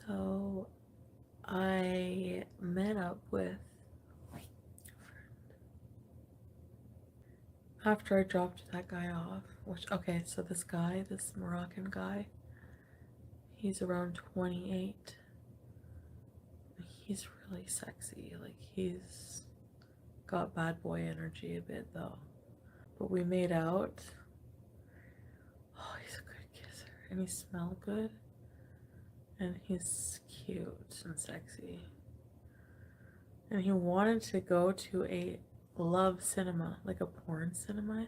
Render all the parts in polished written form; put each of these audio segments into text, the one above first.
So I met up with, after I dropped that guy off, which, okay, so this guy, this Moroccan guy, he's around 28. He's really sexy. Like, he's got bad boy energy a bit, though. But we made out. Oh, he's a good kisser. And he smelled good. And he's cute and sexy. And he wanted to go to a love cinema, like a porn cinema.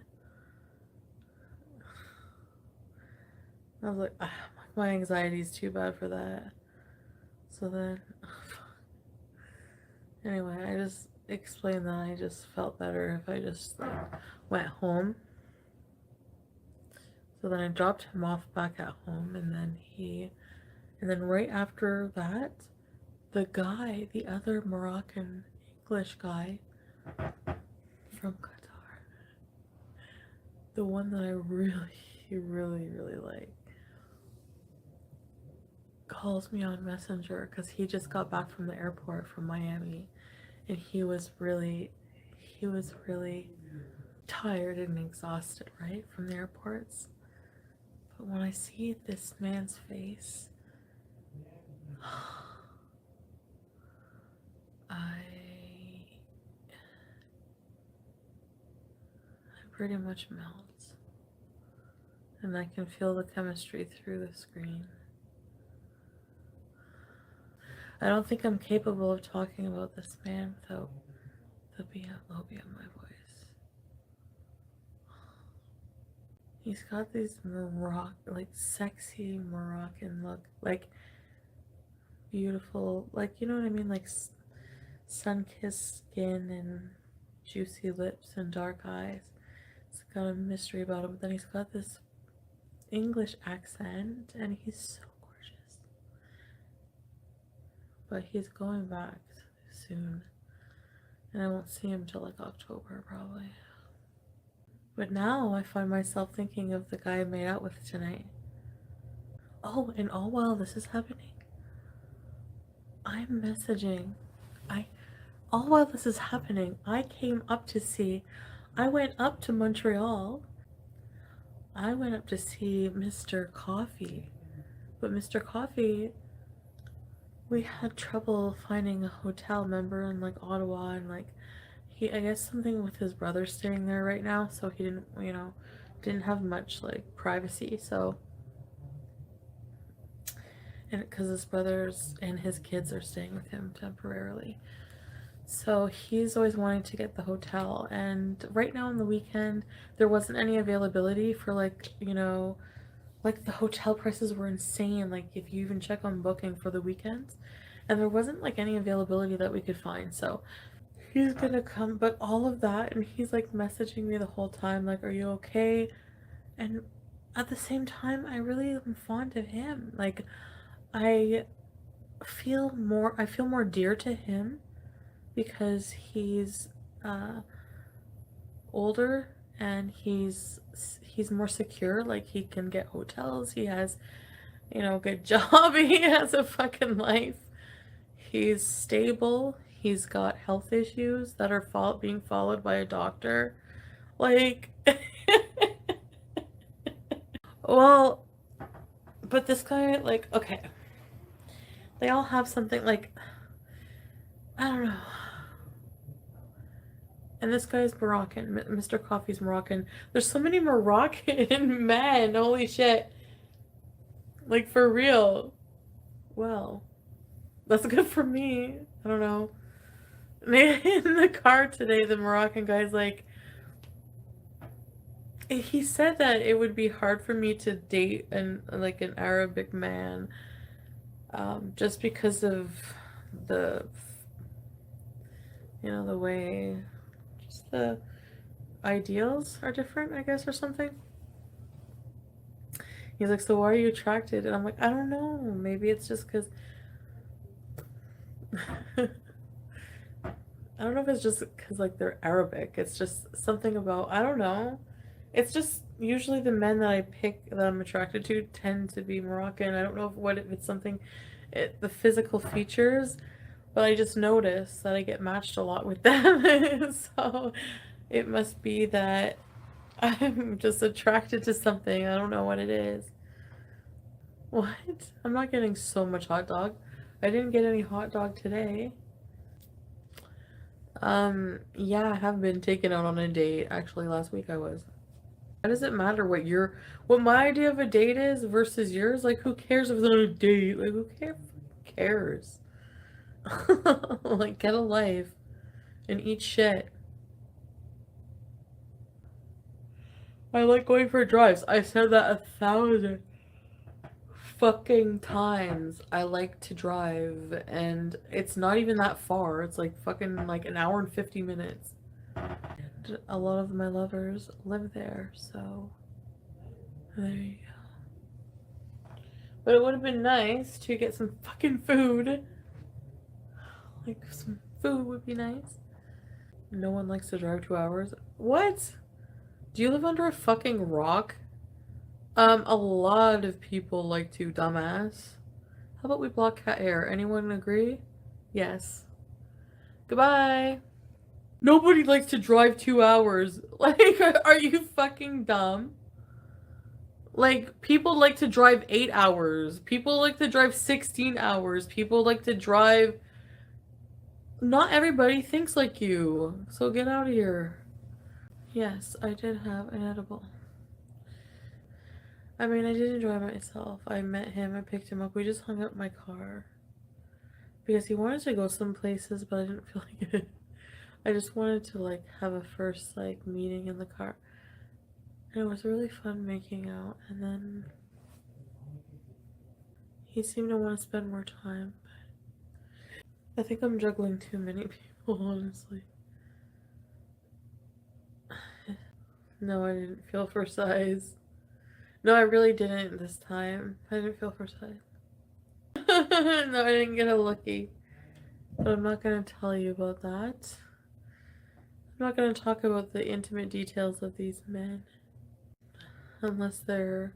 I was like, my anxiety is too bad for that. So then, anyway, I just explained that I just felt better if I just like went home. So then I dropped him off back at home, and then right after that, the guy, the other Moroccan English guy from Qatar, the one that I really, really like, calls me on Messenger because he just got back from the airport from Miami, and he was really tired and exhausted, right, from the airports. But when I see this man's face, I pretty much melt, and I can feel the chemistry through the screen. I don't think I'm capable of talking about this man without the lobby on my voice. He's got these like sexy Moroccan look, like beautiful, like, you know what I mean, like sun-kissed skin and juicy lips and dark eyes. It's got a mystery about him, but then he's got this English accent, and he's so gorgeous. But he's going back soon, and I won't see him till like October probably. But now I find myself thinking of the guy I made out with tonight. Oh, and all while this is happening, I'm messaging. All while this is happening, I went up to Montreal. I went up to see Mr. Coffee. But Mr. Coffee, we had trouble finding a hotel, member in like Ottawa, and like I guess something with his brother staying there right now, so he didn't have much like privacy. So, and because his brothers and his kids are staying with him temporarily, so he's always wanting to get the hotel. And right now on the weekend, there wasn't any availability for like the hotel prices were insane. Like if you even check on Booking for the weekends, and there wasn't like any availability that we could find. So he's gonna come, but all of that, and he's like messaging me the whole time, like, are you okay? And at the same time, I really am fond of him. Like, I feel more dear to him because he's older, and he's more secure. Like, he can get hotels, he has good job, he has a fucking life. He's stable. He's got health issues that are being followed by a doctor. Like, well, but this guy, like, okay. They all have something, like, I don't know. And this guy's Moroccan. Mr. Coffee's Moroccan. There's so many Moroccan men. Holy shit. Like, for real. Well, that's good for me. I don't know. In the car today, the Moroccan guy's like, he said that it would be hard for me to date an Arabic man, just because of the the way just the ideals are different, I guess, or something. He's like, so why are you attracted? And I'm like, I don't know, maybe it's just because I don't know if it's just because like they're Arabic. It's just something about, I don't know. It's just usually the men that I pick that I'm attracted to tend to be Moroccan. I don't know if it's something, the physical features, but I just notice that I get matched a lot with them. So it must be that I'm just attracted to something. I don't know what it is. What? I'm not getting so much hot dog. I didn't get any hot dog today. Yeah, I have been taken out on a date. Actually, last week I was. Why does it matter what my idea of a date is versus yours? Like, who cares if it's on a date? Like, who cares? Like, get a life and eat shit. I like going for drives. I said that 1,000 fucking times. I like to drive, and it's not even that far. It's like fucking like an hour and 50 minutes. And a lot of my lovers live there, so there you go. But it would have been nice to get some fucking food. Like, some food would be nice. No one likes to drive 2 hours. What? Do you live under a fucking rock? A lot of people like to, dumbass. How about we block cat hair? Anyone agree? Yes. Goodbye. Nobody likes to drive 2 hours. Like, are you fucking dumb? Like, people like to drive 8 hours. People like to drive 16 hours. People like to drive... Not everybody thinks like you. So get out of here. Yes, I did have an edible. I mean, I did enjoy myself. I met him, I picked him up. We just hung up in my car. Because he wanted to go some places, but I didn't feel like it. I just wanted to, like, have a first, like, meeting in the car. And it was really fun making out. And then he seemed to want to spend more time. I think I'm juggling too many people, honestly. No, I didn't feel for size. No, I really didn't this time. I didn't feel for size. No, I didn't get a lookie. But I'm not going to tell you about that. I'm not going to talk about the intimate details of these men. Unless they're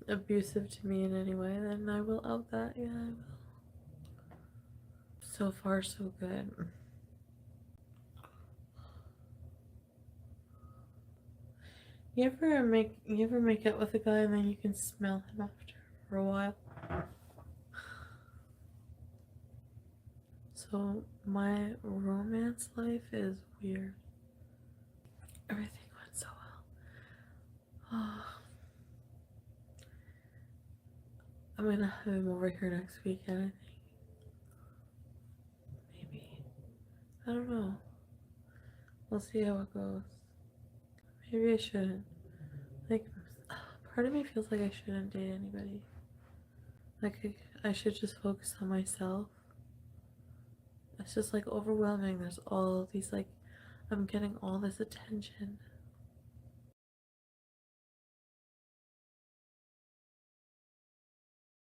abusive to me in any way, then I will out that. Yeah, I will. So far, so good. You ever make out with a guy and then you can smell him after for a while? So my romance life is weird. Everything went so well. Oh, I'm gonna have him over here next weekend, I think. Maybe. I don't know. We'll see how it goes. Maybe I shouldn't. Like, part of me feels like I shouldn't date anybody. Like, I should just focus on myself. It's just, like, overwhelming. There's all these, like, I'm getting all this attention.